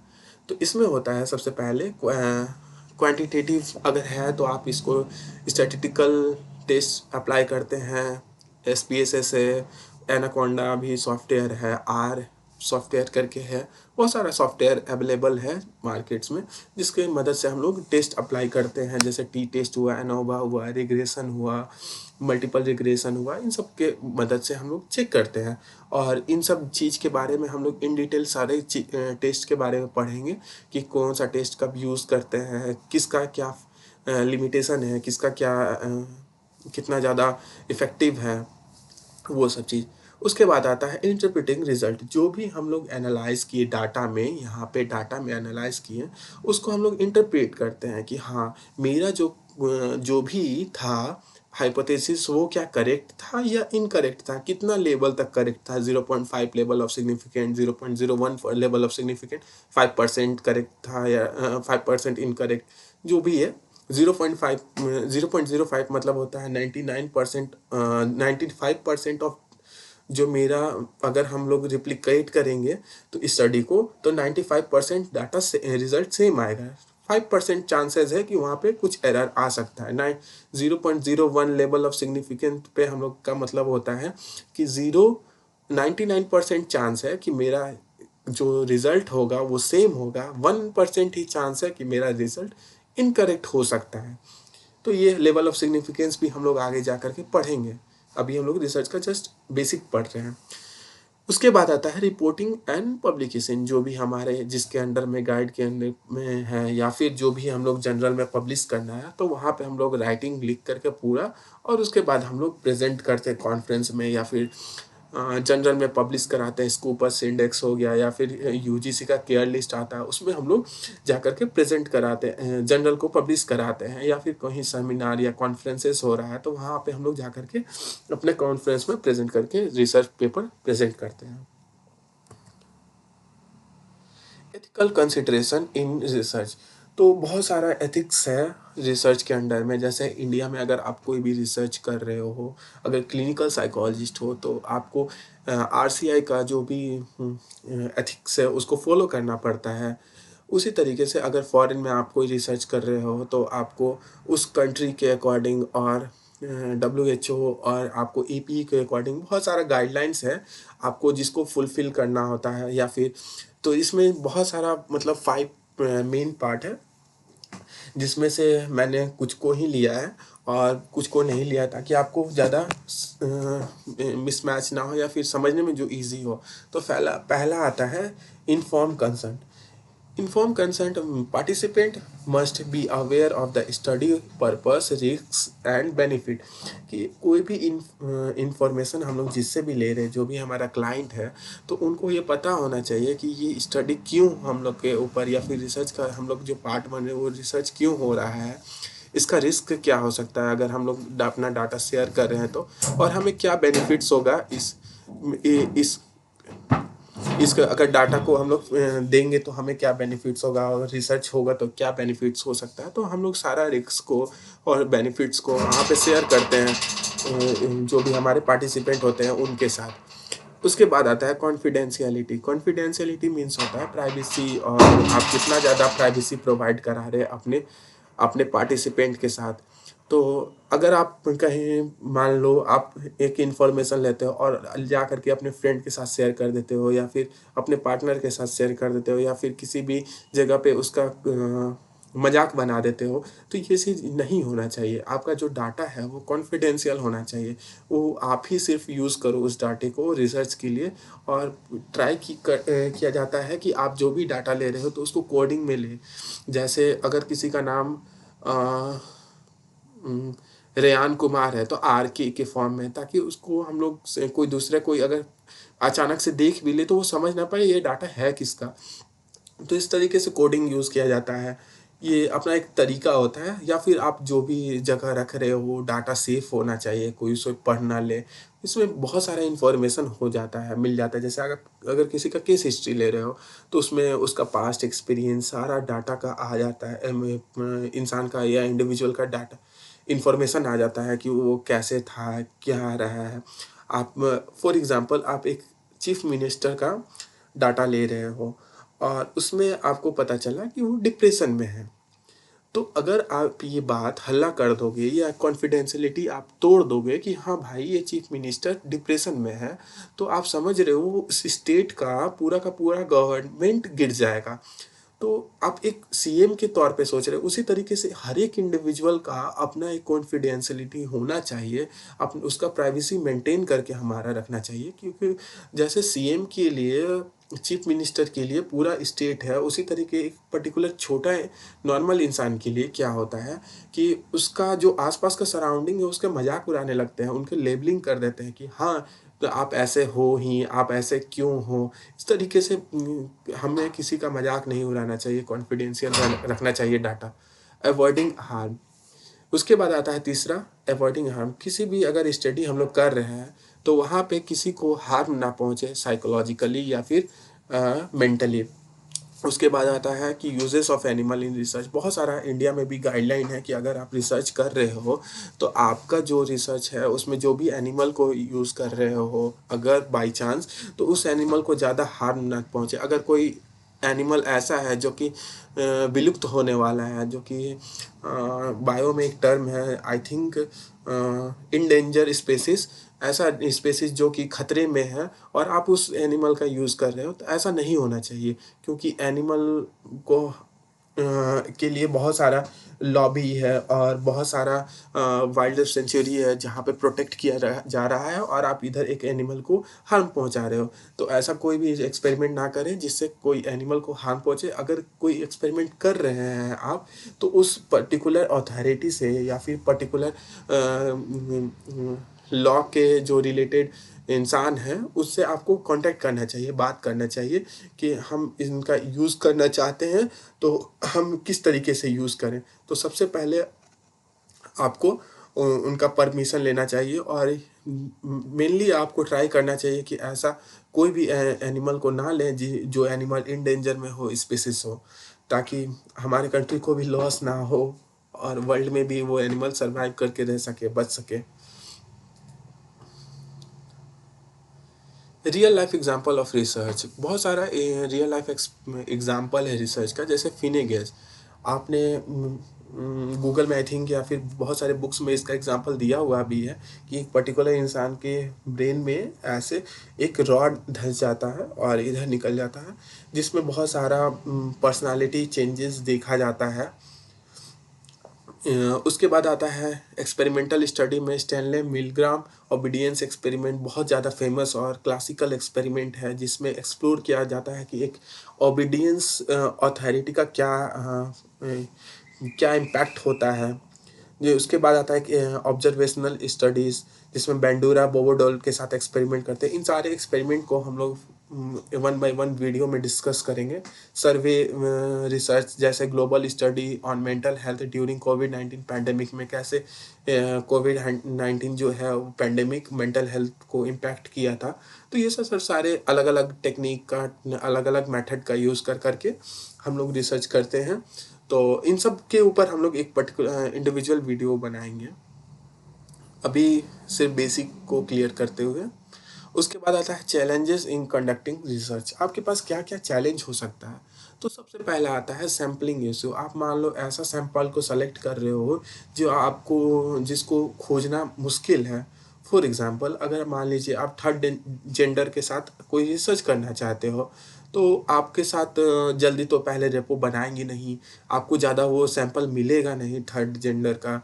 तो इसमें होता है सबसे पहले क्वांटिटेटिव अगर है तो आप इसको स्टैटिस्टिकल टेस्ट अप्लाई करते हैं। SPSS है, एनाकोंडा भी सॉफ्टवेयर है, आर सॉफ्टवेयर करके है। बहुत सारा सॉफ्टवेयर अवेलेबल है मार्केट्स में जिसके मदद से हम लोग टेस्ट अप्लाई करते हैं, जैसे टी टेस्ट हुआ, एनोवा हुआ, रिग्रेशन हुआ, मल्टीपल रिग्रेशन हुआ। इन सब के मदद से हम लोग चेक करते हैं। और इन सब चीज़ के बारे में हम लोग इन डिटेल सारे टेस्ट के बारे में पढ़ेंगे कि कौन सा टेस्ट कब यूज़ करते हैं, किसका क्या लिमिटेशन है, किसका क्या कितना ज़्यादा इफ़ेक्टिव है, वो सब चीज़। उसके बाद आता है इंटरप्रेटिंग रिजल्ट। जो भी हम लोग एनालाइज किए डाटा में, यहाँ पे डाटा में एनालाइज किए, उसको हम लोग इंटरप्रेट करते हैं कि हाँ मेरा जो भी था हाइपोथेसिस वो क्या करेक्ट था या इनकरेक्ट था, कितना लेवल तक करेक्ट था। 0.5 level of significant, 0.01 level of significant, 5% correct था या 5% इनकरेक्ट, जो भी है। 0.05 मतलब होता है 99%, 95% ऑफ जो मेरा, अगर हम लोग रिप्लिकेट करेंगे तो इस स्टडी को, तो 95% डाटा से रिजल्ट सेम आएगा। 5% चांसेस है कि वहाँ पे कुछ एरर आ सकता है। 0.01 लेवल ऑफ सिग्निफिकेंट पे हम लोग का मतलब होता है कि 99% चांस है कि मेरा जो रिजल्ट होगा वो सेम होगा, 1% ही चांस है कि मेरा रिजल्ट इनकरेक्ट हो सकता है। तो ये लेवल ऑफ सिग्निफिकेंस भी हम लोग आगे जा कर के पढ़ेंगे। अभी हम लोग रिसर्च का जस्ट बेसिक पढ़ रहे हैं। उसके बाद आता है रिपोर्टिंग एंड पब्लिकेशन। जो भी हमारे जिसके अंडर में, गाइड के अंडर में है, या फिर जो भी हम लोग जनरल में पब्लिश करना है, तो वहाँ पे हम लोग राइटिंग लिख करके पूरा, और उसके बाद हम लोग प्रेजेंट करते हैं कॉन्फ्रेंस में, या फिर जनरल में पब्लिश कराते हैं, स्कूपर्स इंडेक्स हो गया या फिर यूजीसी का केयर लिस्ट आता है, उसमें हम लोग जाकर के प्रेजेंट कराते हैं, जनरल को पब्लिश कराते हैं, या फिर कहीं सेमिनार या कॉन्फ्रेंसेस हो रहा है तो वहाँ पे हम लोग जाकर के अपने कॉन्फ्रेंस में प्रेजेंट करके रिसर्च पेपर प्रेजेंट करते हैं। एथिकल कंसिडरेशन इन रिसर्च, तो बहुत सारा एथिक्स है रिसर्च के अंडर में। जैसे इंडिया में अगर आप कोई भी रिसर्च कर रहे हो, अगर क्लिनिकल साइकोलॉजिस्ट हो तो आपको आरसीआई का जो भी एथिक्स है उसको फॉलो करना पड़ता है। उसी तरीके से अगर फॉरेन में आप कोई रिसर्च कर रहे हो तो आपको उस कंट्री के अकॉर्डिंग और डब्ल्यूएचओ और आपको ईपी के अकॉर्डिंग बहुत सारा गाइडलाइंस है आपको जिसको फुलफिल करना होता है। या फिर तो इसमें बहुत सारा मतलब 5 मेन पार्ट है, जिसमें से मैंने कुछ को ही लिया है और कुछ को नहीं लिया ताकि आपको ज़्यादा मिसमैच ना हो या फिर समझने में जो इजी हो। तो पहला पहला आता है inform consent. Informed consent, participant must be aware of the study purpose, risks and benefit। कि कोई भी इंफॉर्मेशन हम लोग जिससे भी ले रहे हैं, जो भी हमारा क्लाइंट है, तो उनको ये पता होना चाहिए कि ये स्टडी क्यों हम लोग के ऊपर या फिर रिसर्च का हम लोग जो पार्ट बन रहे हैं वो रिसर्च क्यों हो रहा है, इसका रिस्क क्या हो सकता है अगर हम लोग अपना डाटा शेयर कर रहे हैं तो, और हमें क्या बेनिफिट्स होगा इस इसका अगर डाटा को हम लोग देंगे तो हमें क्या बेनिफिट्स होगा, और रिसर्च होगा तो क्या बेनिफिट्स हो सकता है। तो हम लोग सारा रिस्क को और बेनिफिट्स को वहाँ पे शेयर करते हैं जो भी हमारे पार्टिसिपेंट होते हैं उनके साथ। उसके बाद आता है कॉन्फिडेंशियलिटी। कॉन्फिडेंशियलिटी मीन्स होता है प्राइवेसी, और आप कितना ज़्यादा प्राइवेसी प्रोवाइड करा रहे हैं अपने अपने पार्टिसिपेंट के साथ। तो अगर आप कहीं मान लो आप एक इन्फॉर्मेशन लेते हो और जा करके अपने फ्रेंड के साथ शेयर कर देते हो या फिर अपने पार्टनर के साथ शेयर कर देते हो या फिर किसी भी जगह पे उसका मजाक बना देते हो, तो ये चीज़ नहीं होना चाहिए। आपका जो डाटा है वो कॉन्फिडेंशियल होना चाहिए, वो आप ही सिर्फ यूज़ करो उस डाटे को रिसर्च के लिए। और किया जाता है कि आप जो भी डाटा ले रहे हो तो उसको कोडिंग में ले। जैसे अगर किसी का नाम अ, उम, रेयान कुमार है तो आर के फॉर्म में, ताकि उसको हम लोग से कोई दूसरा कोई अगर अचानक से देख भी ले तो वो समझ ना पाए ये डाटा है किसका। तो इस तरीके से कोडिंग यूज़ किया जाता है। ये अपना एक तरीका होता है। या फिर आप जो भी जगह रख रहे हो डाटा सेफ होना चाहिए, कोई उसे पढ़ ना ले। इसमें बहुत सारा इन्फॉर्मेशन हो जाता है, मिल जाता है। जैसे अगर अगर किसी का केस हिस्ट्री ले रहे हो तो उसमें उसका पास्ट एक्सपीरियंस सारा डाटा का आ जाता है। इंसान का या इंडिविजुअल का डाटा इन्फॉर्मेशन आ जाता है कि वो कैसे था, क्या रहा है। आप फॉर एग्ज़ाम्पल आप एक चीफ़ मिनिस्टर का डाटा ले रहे हो और उसमें आपको पता चला कि वो डिप्रेशन में है। तो अगर आप ये बात हल्ला कर दोगे या कॉन्फिडेंशियलिटी आप तोड़ दोगे कि हाँ भाई ये चीफ मिनिस्टर डिप्रेशन में है, तो आप समझ रहे हो उस स्टेट का पूरा गवर्नमेंट गिर जाएगा। तो आप एक सीएम के तौर पे सोच रहे हो, उसी तरीके से हर एक इंडिविजुअल का अपना एक कॉन्फिडेंशियलिटी होना चाहिए। उसका प्राइवेसी मेंटेन करके हमारा रखना चाहिए, क्योंकि जैसे सीएम के लिए चीफ मिनिस्टर के लिए पूरा स्टेट है, उसी तरीके एक पर्टिकुलर छोटा नॉर्मल इंसान के लिए क्या होता है कि उसका जो आसपास का सराउंडिंग है उसका मजाक उड़ाने लगते हैं, उनके लेबलिंग कर देते हैं कि हाँ तो आप ऐसे हो ही, आप ऐसे क्यों हो। इस तरीके से हमें किसी का मजाक नहीं उड़ाना चाहिए, कॉन्फिडेंशियल रखना चाहिए डाटा। अवॉइडिंग हार्म, उसके बाद आता है तीसरा अवॉइडिंग हार्म। किसी भी अगर स्टडी हम लोग कर रहे हैं तो वहाँ पे किसी को हार्म ना पहुँचे साइकोलॉजिकली या फिर मेंटली। उसके बाद आता है कि uses of animal in research. बहुत सारा इंडिया में भी गाइडलाइन है कि अगर आप रिसर्च कर रहे हो तो आपका जो रिसर्च है उसमें जो भी एनिमल को यूज़ कर रहे हो अगर बाई चांस, तो उस एनिमल को ज़्यादा हार्म ना पहुँचे। अगर कोई एनिमल ऐसा है जो कि विलुप्त होने वाला है, जो कि बायो में एक टर्म है आई थिंक इंडेंजर स्पेसिस, ऐसा स्पेसिस जो कि खतरे में है और आप उस एनिमल का यूज़ कर रहे हो, तो ऐसा नहीं होना चाहिए। क्योंकि एनिमल को के लिए बहुत सारा लॉबी है और बहुत सारा वाइल्ड लाइफ सेंचुरी है जहाँ पे प्रोटेक्ट किया जा रहा है, और आप इधर एक एनिमल को हार्म पहुँचा रहे हो। तो ऐसा कोई भी एक्सपेरिमेंट ना करें जिससे कोई एनिमल को हार्म पहुँचे। अगर कोई एक्सपेरिमेंट कर रहे हैं आप, तो उस पर्टिकुलर अथॉरिटी से या फिर पर्टिकुलर लॉ के जो रिलेटेड इंसान हैं उससे आपको कांटेक्ट करना चाहिए, बात करना चाहिए कि हम इनका यूज़ करना चाहते हैं तो हम किस तरीके से यूज़ करें। तो सबसे पहले आपको उनका परमिशन लेना चाहिए और मेनली आपको ट्राई करना चाहिए कि ऐसा कोई भी एनिमल को ना लें जो एनिमल इन डेंजर में हो, स्पीशीज़ हो, ताकि हमारे कंट्री को भी लॉस ना हो और वर्ल्ड में भी वो एनिमल सर्वाइव करके रह सके, बच सके। Real life example of research, बहुत सारा रियल लाइफ एग्जांपल है रिसर्च का, जैसे फिनेगेस। आपने गूगल में आई थिंक या फिर बहुत सारे बुक्स में इसका एग्जांपल दिया हुआ भी है कि एक पर्टिकुलर इंसान के ब्रेन में ऐसे एक रॉड धंस जाता है और इधर निकल जाता है, जिसमें बहुत सारा पर्सनालिटी चेंजेस देखा जाता है। उसके बाद आता है एक्सपेरिमेंटल स्टडी में स्टैनले मिलग्राम ओबीडियंस एक्सपेरिमेंट, बहुत ज़्यादा फेमस और क्लासिकल एक्सपेरिमेंट है, जिसमें एक्सप्लोर किया जाता है कि एक ओबीडियंस अथॉरिटी का क्या इम्पैक्ट होता है। ये उसके बाद आता है कि ऑब्जर्वेशनल स्टडीज़, जिसमें बेंडूरा बोबोडोल के साथ एक्सपेरिमेंट करते हैं। इन सारे एक्सपेरिमेंट को हम लोग वन बाय वन वीडियो में डिस्कस करेंगे। सर्वे रिसर्च, जैसे global study on mental health during covid pandemic में कैसे कोविड-19 जो है वो पैंडेमिक मेंटल हेल्थ को इम्पैक्ट किया था। तो ये सब सर सारे अलग-अलग टेक्निक का, अलग-अलग मेथड का यूज़ कर करके हम लोग रिसर्च करते हैं। तो इन सब के ऊपर हम लोग एक पर्टिकुलर इंडिविजुअल वीडियो बनाएंगे, अभी सिर्फ बेसिक को क्लियर करते हुए। उसके बाद आता है चैलेंजेस इन कंडक्टिंग रिसर्च। आपके पास क्या क्या चैलेंज हो सकता है। तो सबसे पहला आता है सैम्पलिंग इशू। आप मान लो ऐसा सैंपल को सेलेक्ट कर रहे हो जो आपको जिसको खोजना मुश्किल है। फॉर एग्जांपल, अगर मान लीजिए आप थर्ड जेंडर के साथ कोई रिसर्च करना चाहते हो, तो आपके साथ जल्दी तो पहले रेपो बनाएंगे नहीं, आपको ज़्यादा वो सैंपल मिलेगा नहीं थर्ड जेंडर का,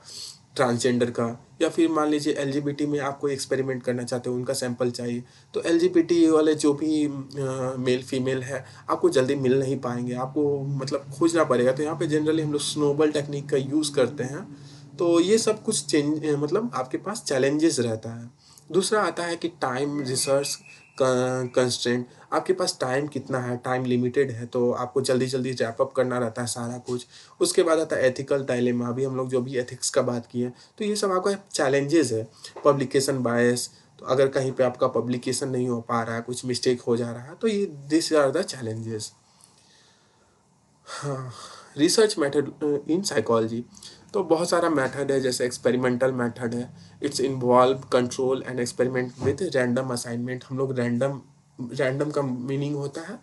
ट्रांसजेंडर का। या फिर मान लीजिए एलजीबीटी में आप कोई एक्सपेरिमेंट करना चाहते हो, उनका सैंपल चाहिए, तो एलजीबीटी वाले जो भी मेल फीमेल है आपको जल्दी मिल नहीं पाएंगे, आपको मतलब खोजना पड़ेगा। तो यहाँ पे जनरली हम लोग स्नोबॉल टेक्निक का यूज़ करते हैं। तो ये सब कुछ मतलब आपके पास चैलेंजेस रहता है। दूसरा आता है कि टाइम रिसर्च कंस्ट्रेंट। आपके पास टाइम कितना है, टाइम लिमिटेड है, तो आपको जल्दी जल्दी रैप अप करना रहता है सारा कुछ। उसके बाद आता है एथिकल डायलेमा, अभी हम लोग जो भी एथिक्स का बात किए, तो ये सब आपका चैलेंजेस है। पब्लिकेशन बायस, तो अगर कहीं पे आपका पब्लिकेशन नहीं हो पा रहा है, कुछ मिस्टेक हो जा रहा है, तो ये दिस आर द चैलेंजेस। हाँ, रिसर्च मेथड इन साइकोलॉजी, तो बहुत सारा मेथड है, जैसे एक्सपेरिमेंटल मेथड है। It's involve control and experiment with random assignment. हम लोग रैंडम, रैंडम का मीनिंग होता है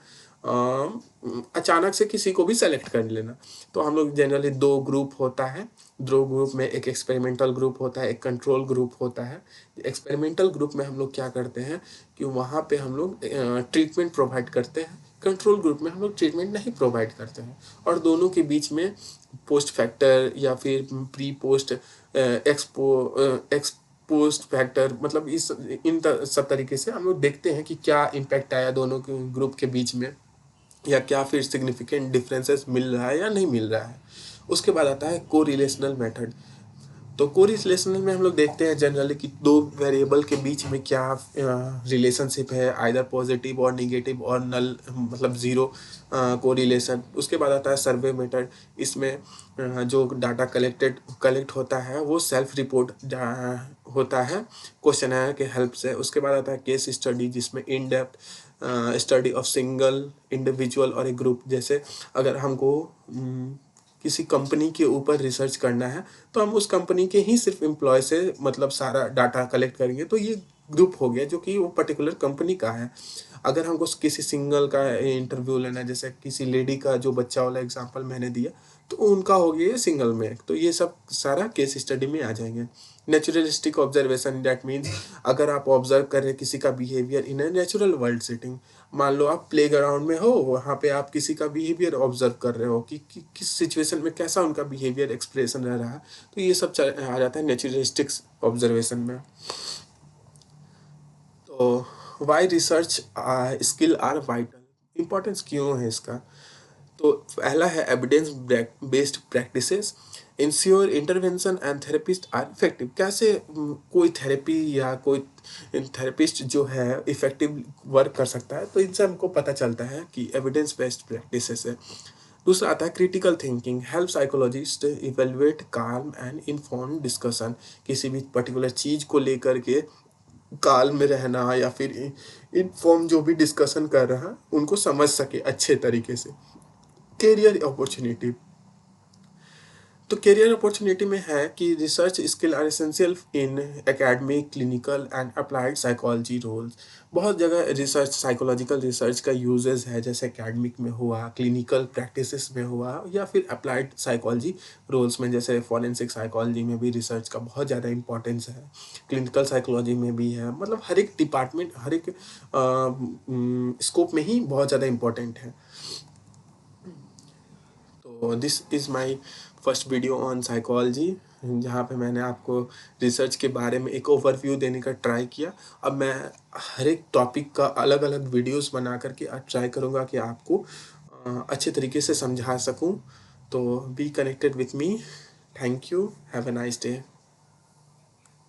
अचानक से किसी को भी सेलेक्ट कर लेना। तो हम लोग जनरली दो ग्रुप होता है, दो ग्रुप में एक एक्सपेरिमेंटल ग्रुप होता है, एक कंट्रोल ग्रुप होता है। एक्सपेरिमेंटल ग्रुप में हम लोग क्या करते हैं कि वहाँ पे हम लोग ट्रीटमेंट प्रोवाइड करते हैं। कंट्रोल ग्रुप में हम लोग ट्रीटमेंट नहीं प्रोवाइड करते हैं, और दोनों के बीच में पोस्ट फैक्टर या फिर प्री पोस्ट एक्सपोस्ट फैक्टर, मतलब इस सब तरीके से हम लोग देखते हैं कि क्या इम्पैक्ट आया दोनों के ग्रुप के बीच में, या क्या फिर सिग्निफिकेंट डिफरेंसेस मिल रहा है या नहीं मिल रहा है। उसके बाद आता है को रिलेशनल मेथड। तो कोरिलेशनल में हम लोग देखते हैं जनरली कि दो वेरिएबल के बीच में क्या रिलेशनशिप है, आइदर पॉजिटिव और निगेटिव और नल, मतलब ज़ीरो कोरिलेशन। उसके बाद आता है सर्वे मेथड। इसमें जो डाटा कलेक्ट होता है वो सेल्फ रिपोर्ट होता है क्वेश्चनर के हेल्प से। उसके बाद आता है केस स्टडी, जिसमें in depth study of single individual और एक ग्रुप। जैसे अगर हमको किसी कंपनी के ऊपर रिसर्च करना है, तो हम उस कंपनी के ही सिर्फ एम्प्लॉय से मतलब सारा डाटा कलेक्ट करेंगे, तो ये ग्रुप हो गया जो कि वो पर्टिकुलर कंपनी का है। अगर हमको किसी सिंगल का इंटरव्यू लेना है, जैसे किसी लेडी का जो बच्चा वाला एग्जांपल मैंने दिया, तो उनका हो गया सिंगल में, तो ये सब सारा केस स्टडी में आ जाएंगे। नेचुरलिस्टिक ऑब्जर्वेशन, दैट मीन्स अगर आप ऑब्जर्व कर रहे हैं किसी का behaviour in a natural world setting. मान लो आप प्ले ग्राउंड में हो, वहाँ पे आप किसी का बिहेवियर ऑब्जर्व कर रहे हो कि किस सिचुएशन में कैसा उनका बिहेवियर एक्सप्रेशन रह रहा है, तो ये सब आ जाता है नेचुरलिस्टिक ऑब्जर्वेशन में। तो why research skill are vital, importance क्यों है इसका। तो पहला है evidence based practices. Ensure intervention and therapist are effective. कैसे कोई थेरेपी या कोई थेरेपिस्ट जो है इफेक्टिव वर्क कर सकता है, तो इनसे हमको पता चलता है कि एविडेंस बेस्ड प्रैक्टिसेस है। दूसरा आता है critical thinking, help psychologist evaluate काम एंड इन्फॉर्म्ड डिस्कशन। किसी भी पर्टिकुलर चीज़ को लेकर के काल में रहना या फिर इन्फॉर्म जो भी डिस्कशन कर रहा है उनको समझ सके अच्छे तरीके से। कैरियर अपॉर्चुनिटी, तो करियर अपॉर्चुनिटी में है कि research skill are essential in academic, clinical and applied psychology roles. बहुत जगह रिसर्च, साइकोलॉजिकल रिसर्च का यूजेस है, जैसे एकेडमिक में हुआ, क्लिनिकल प्रैक्टिसेस में हुआ, या फिर अप्लाइड साइकोलॉजी रोल्स में, जैसे फॉरेंसिक साइकोलॉजी में भी रिसर्च का बहुत ज़्यादा इंपॉर्टेंस है, क्लिनिकल साइकोलॉजी में भी है। मतलब हर एक डिपार्टमेंट, हर एक स्कोप में ही बहुत ज़्यादा इंपॉर्टेंट है। तो this is my first video on psychology, जहाँ पे मैंने आपको रिसर्च के बारे में एक ओवरव्यू देने का ट्राई किया। अब मैं हर एक टॉपिक का अलग अलग वीडियोस बना करके ट्राई करूँगा कि आपको अच्छे तरीके से समझा सकूँ। तो be connected with me. Thank you. Have a nice day.